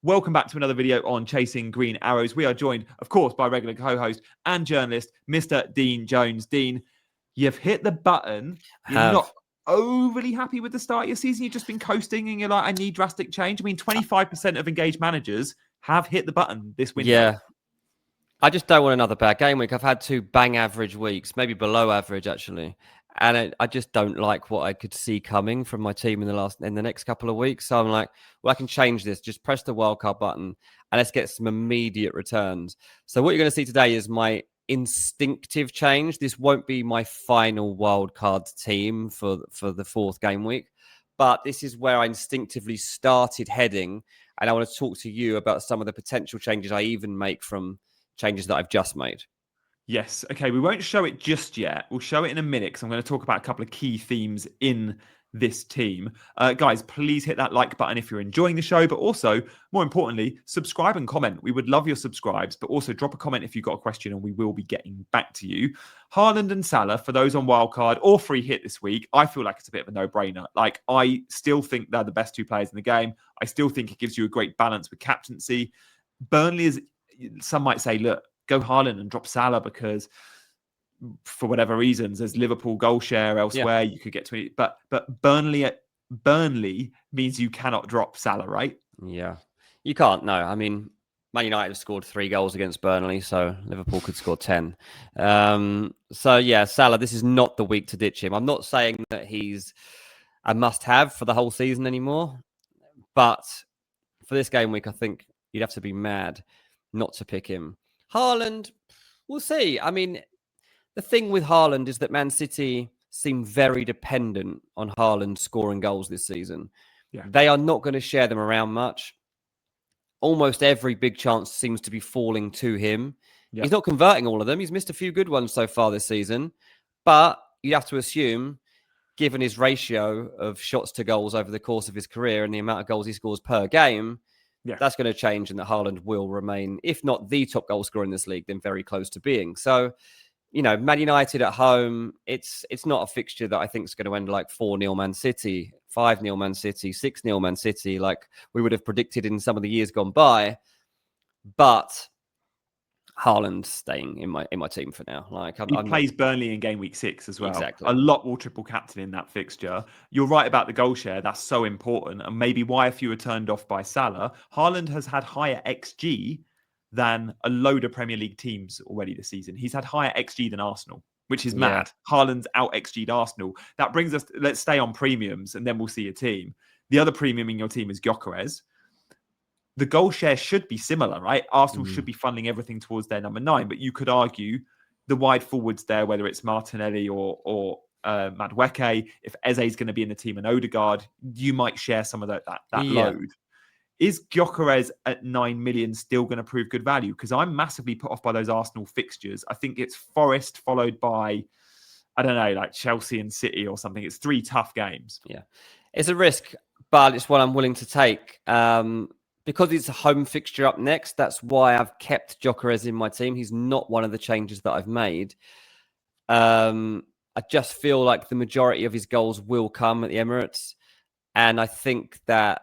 Welcome back to another video on Chasing Green Arrows. We are joined, of course, by regular co-host and journalist, Mr. Dean Jones. Dean, you've hit the button. You're not overly happy with the start of your season. You've just been coasting and you're like, I need drastic change. I mean, 25% of engaged managers have hit the button this window. Yeah. I just don't want another bad game week. I've had 2 bang average weeks, maybe below average, actually. And I just don't like what I could see coming from my team in the next couple of weeks. So I'm like, well, I can change this. Just press the wildcard button and let's get some immediate returns. So what you're going to see today is my instinctive change. This won't be my final wildcard team for the 4th game week, but this is where I instinctively started heading. And I want to talk to you about some of the potential changes I even make from changes that I've just made. Yes. Okay. We won't show it just yet. We'll show it in a minute because I'm going to talk about a couple of key themes in this team. Guys, please hit that like button if you're enjoying the show, but also, more importantly, subscribe and comment. We would love your subscribes, but also drop a comment if you've got a question and we will be getting back to you. Haaland and Salah, for those on Wildcard or free hit this week, I feel like it's a bit of a no-brainer. Like, I still think they're the best 2 players in the game. I still think it gives you a great balance with captaincy. Burnley is, some might say, look, go Haaland and drop Salah because for whatever reasons, there's Liverpool goal share elsewhere. You could get to it. But Burnley means you cannot drop Salah, right? Yeah. You can't, no. I mean, Man United have scored 3 goals against Burnley, so Liverpool could score 10. So, yeah, Salah, this is not the week to ditch him. I'm not saying that he's a must-have for the whole season anymore, but for this game week, I think you'd have to be mad not to pick him. Haaland, we'll see. I mean, the thing with Haaland is that Man City seem very dependent on Haaland scoring goals this season. Yeah. They are not going to share them around much. Almost every big chance seems to be falling to him. Yeah. He's not converting all of them. He's missed a few good ones so far this season. But you have to assume, given his ratio of shots to goals over the course of his career and the amount of goals he scores per game, that's going to change and that Haaland will remain, if not the top goal scorer in this league, then very close to being. So, you know, Man United at home, it's not a fixture that I think is going to end like 4-0 Man City, 5-0 Man City, 6-0 Man City, like we would have predicted in some of the years gone by. But Haaland's staying in my team for now. Like he plays Burnley in game week 6 as well. Exactly. A lot will triple captain in that fixture. You're right about the goal share. That's so important. And maybe why a few are turned off by Salah. Haaland has had higher XG than a load of Premier League teams already this season. He's had higher XG than Arsenal, which is mad. Haaland's out XG'd Arsenal. That brings us, let's stay on premiums and then we'll see your team. The other premium in your team is Gyokeres. The goal share should be similar, right? Arsenal should be funneling everything towards their number 9, but you could argue the wide forwards there, whether it's Martinelli or Madueke, if Eze is going to be in the team and Odegaard, you might share some of that load. Is Gyokeres at 9 million still going to prove good value? Because I'm massively put off by those Arsenal fixtures. I think it's Forest followed by, I don't know, like Chelsea and City or something. It's 3 tough games. Yeah, it's a risk, but it's one I'm willing to take. Because it's a home fixture up next, that's why I've kept Gyokeres in my team. He's not one of the changes that I've made. I just feel like the majority of his goals will come at the Emirates. And I think that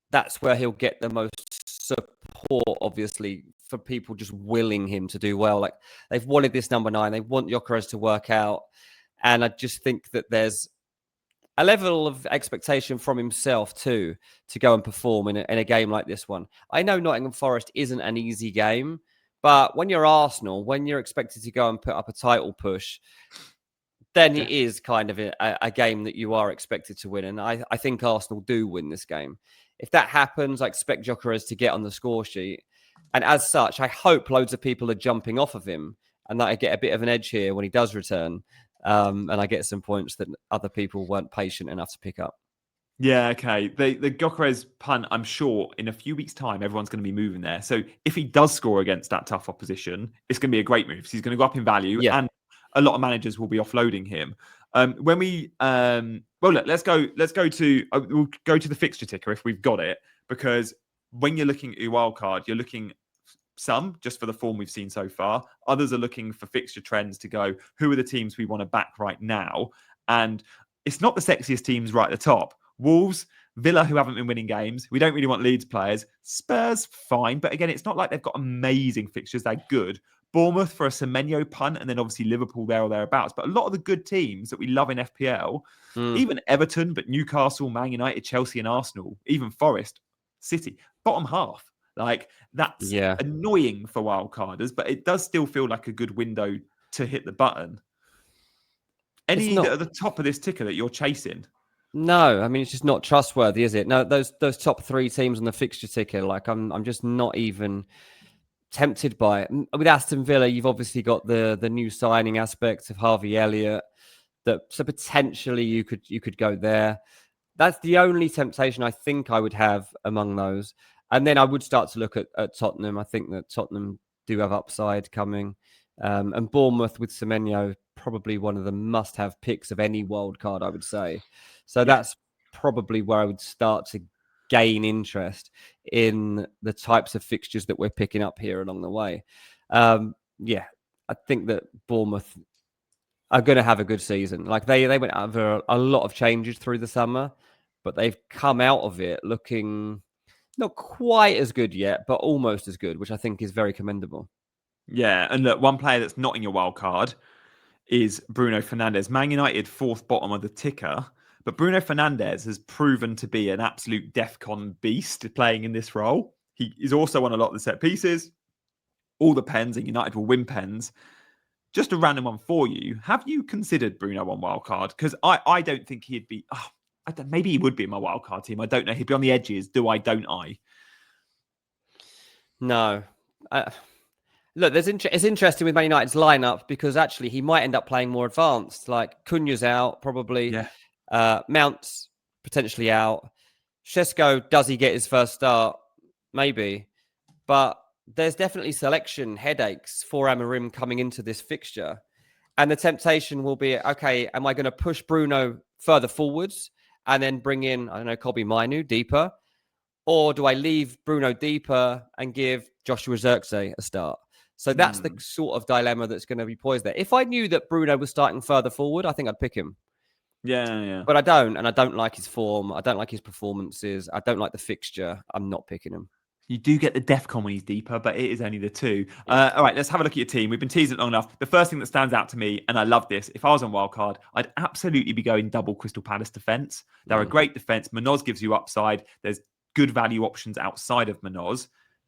that's where he'll get the most support, obviously, for people just willing him to do well. Like, they've wanted this number 9. They want Gyokeres to work out. And I just think that there's a level of expectation from himself too to go and perform in a game like this one. I know Nottingham Forest isn't an easy game, but when you're Arsenal, when you're expected to go and put up a title push, then it is kind of a game that you are expected to win. And I think Arsenal do win this game. If that happens, I expect Gyokeres to get on the score sheet. And as such, I hope loads of people are jumping off of him and that I get a bit of an edge here when he does return. And I get some points that other people weren't patient enough to pick up. Yeah, okay. The Gyokeres punt, I'm sure in a few weeks' time, everyone's going to be moving there. So if he does score against that tough opposition, it's going to be a great move. So he's going to go up in value and a lot of managers will be offloading him. When we, let's go to, we'll go to the fixture ticker if we've got it, because when you're looking at your wildcard, you're looking some just for the form we've seen so far. Others are looking for fixture trends to go, who are the teams we want to back right now? And it's not the sexiest teams right at the top. Wolves, Villa, who haven't been winning games. We don't really want Leeds players. Spurs, fine. But again, it's not like they've got amazing fixtures. They're good. Bournemouth for a Semenyo punt, and then obviously Liverpool there or thereabouts. But a lot of the good teams that we love in FPL, even Everton, but Newcastle, Man United, Chelsea and Arsenal, even Forest, City, bottom half. Like, that's annoying for wildcarders, but it does still feel like a good window to hit the button. Any that are the top of this ticker that you're chasing? No, I mean, it's just not trustworthy, is it? No, those top 3 teams on the fixture ticker, like I'm just not even tempted by it. With Aston Villa, you've obviously got the new signing aspect of Harvey Elliott, so potentially you could go there. That's the only temptation I think I would have among those. And then I would start to look at Tottenham. I think that Tottenham do have upside coming. And Bournemouth with Semenyo, probably one of the must-have picks of any wild card, I would say. So that's probably where I would start to gain interest in the types of fixtures that we're picking up here along the way. I think that Bournemouth are going to have a good season. Like they went over a lot of changes through the summer, but they've come out of it looking not quite as good yet, but almost as good, which I think is very commendable. Yeah, and look, one player that's not in your wild card is Bruno Fernandes. Man United, 4th bottom of the ticker. But Bruno Fernandes has proven to be an absolute DEFCON beast playing in this role. He is also won a lot of the set pieces, all the pens, and United will win pens. Just a random one for you. Have you considered Bruno on wildcard? Because I don't think he'd be... maybe he would be in my wildcard team. I don't know. He'd be on the edges. Do I, don't I? No. Look, it's interesting with Man United's lineup because actually he might end up playing more advanced. Like Cunha's out, probably. Yeah. Mount's potentially out. Šeško, does he get his first start? Maybe. But there's definitely selection headaches for Amorim coming into this fixture. And the temptation will be, okay, am I going to push Bruno further forwards and then bring in, I don't know, Kobbie Mainoo deeper? Or do I leave Bruno deeper and give Joshua Zirkzee a start? So that's the sort of dilemma that's going to be poised there. If I knew that Bruno was starting further forward, I think I'd pick him. Yeah. But I don't, and I don't like his form. I don't like his performances. I don't like the fixture. I'm not picking him. You do get the DEFCON when he's deeper, but it is only the 2. All right, let's have a look at your team. We've been teasing it long enough. The first thing that stands out to me, and I love this, if I was on wildcard, I'd absolutely be going double Crystal Palace defence. They're a great defence. Munoz gives you upside. There's good value options outside of Munoz.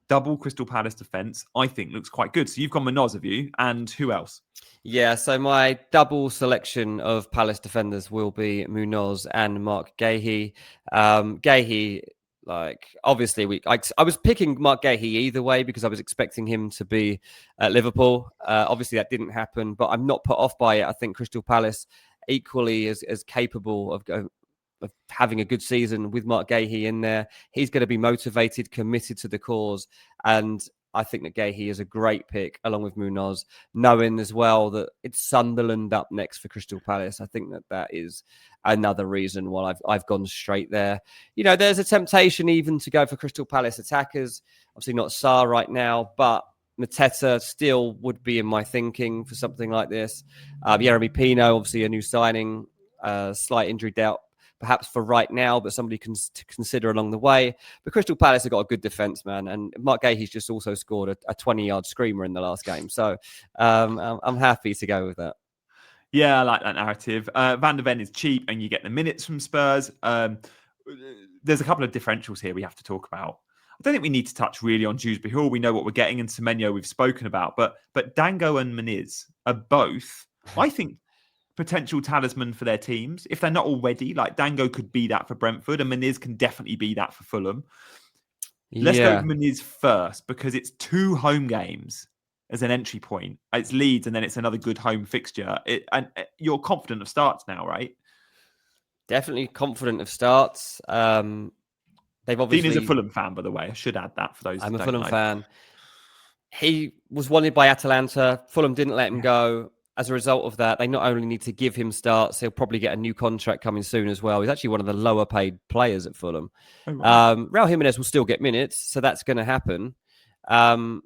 Double Crystal Palace defence, I think, looks quite good. So you've gone Munoz, have you? And who else? Yeah, so my double selection of Palace defenders will be Munoz and Mark Guéhi. Guéhi, like, obviously, I was picking Mark Guéhi either way because I was expecting him to be at Liverpool. Obviously, that didn't happen, but I'm not put off by it. I think Crystal Palace equally as capable of having a good season with Mark Guéhi in there. He's going to be motivated, committed to the cause. And I think that Guéhi is a great pick along with Munoz, knowing as well that it's Sunderland up next for Crystal Palace. I think that is another reason why I've gone straight there. You know, there's a temptation even to go for Crystal Palace attackers. Obviously not Sarr right now, but Mateta still would be in my thinking for something like this. Yeremy Pino, obviously a new signing, slight injury doubt perhaps for right now, but somebody can consider along the way. But Crystal Palace have got a good defence, man. And Mark Guéhi's just also scored a 20-yard screamer in the last game. So I'm happy to go with that. Yeah, I like that narrative. Van der Ven is cheap and you get the minutes from Spurs. There's a couple of differentials here we have to talk about. I don't think we need to touch really on Dewsbury Hall. We know what we're getting, and Semenyo we've spoken about. But Dango and Muniz are both, I think, potential talisman for their teams. If they're not already, like Dango could be that for Brentford and Muniz can definitely be that for Fulham. Let's go with Muniz first because it's 2 home games as an entry point. It's Leeds and then it's another good home fixture. And you're confident of starts now, right? Definitely confident of starts. They've obviously... Dean is a Fulham fan, by the way. I should add that for those I'm a Fulham fan. He was wanted by Atalanta. Fulham didn't let him go. As a result of that, they not only need to give him starts, he'll probably get a new contract coming soon as well. He's actually one of the lower paid players at Fulham. Oh, right. Raul Jimenez will still get minutes, so that's going to happen. But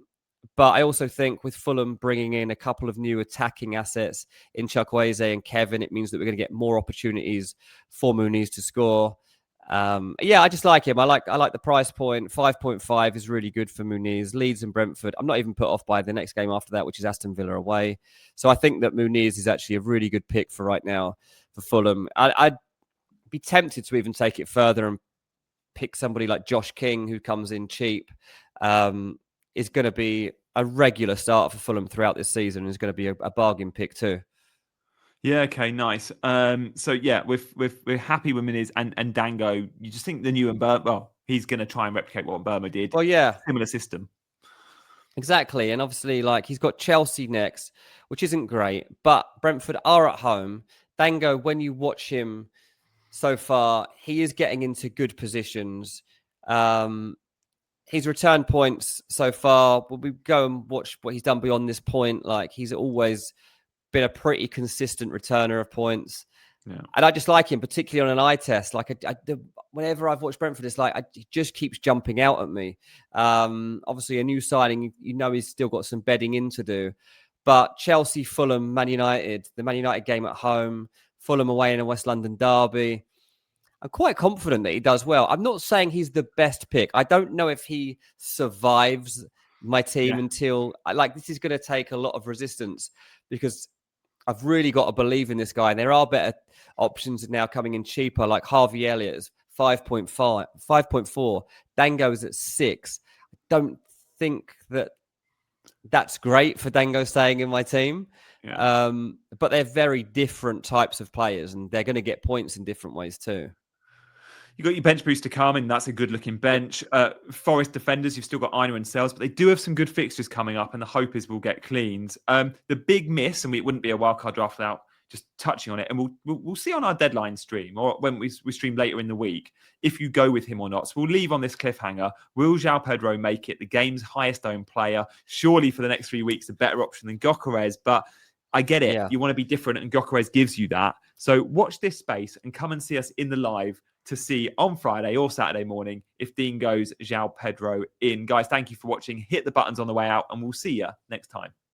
I also think with Fulham bringing in a couple of new attacking assets in Chukwueze and Kevin, it means that we're going to get more opportunities for Muniz to score. Yeah, I just like him. I like the price point. 5.5 is really good for Muniz. Leeds and Brentford. I'm not even put off by the next game after that, which is Aston Villa away. So I think that Muniz is actually a really good pick for right now for Fulham. I'd be tempted to even take it further and pick somebody like Josh King, who comes in cheap. Is going to be a regular starter for Fulham throughout this season, and is going to be a bargain pick too. Yeah. Okay. Nice. So yeah, we're happy with Muniz and Dango. You just think the new and well, he's going to try and replicate what Burma did. Well, yeah, Similar system. exactly. And obviously, like, he's got Chelsea next, which isn't great, but Brentford are at home. Dango, when you watch him so far, he is getting into good positions. His return points so far, when we go and watch what he's done beyond this point, like, he's always been a pretty consistent returner of points. Yeah. And I just like him, particularly on an eye test. Like, whenever I've watched Brentford, it's like he just keeps jumping out at me. Obviously, a new signing, you know, he's still got some bedding in to do. But Chelsea, Fulham, Man United, the Man United game at home, Fulham away in a West London derby. I'm quite confident that he does well. I'm not saying he's the best pick. I don't know if he survives my team until, like, this is going to take a lot of resistance, because I've really got to believe in this guy. And there are better options now coming in cheaper, like Harvey Elliott's 5.5, 5.4. Dango's at 6. I don't think that's great for Dango staying in my team. Yeah. But they're very different types of players, and they're going to get points in different ways too. You got your bench boost to come in. That's a good looking bench. Forest defenders, you've still got Aina and Sells, but they do have some good fixtures coming up, and the hope is we'll get cleans. The big miss, and it wouldn't be a wildcard draft without just touching on it, and we'll see on our deadline stream or when we stream later in the week if you go with him or not. So we'll leave on this cliffhanger. Will João Pedro make it the game's highest owned player? Surely for the next 3 weeks, a better option than Gyokeres, but I get it. Yeah. You want to be different, and Gyokeres gives you that. So watch this space and come and see us in the live to see on Friday or Saturday morning if Dean goes João Pedro in. Guys, thank you for watching. Hit the buttons on the way out, and we'll see you next time.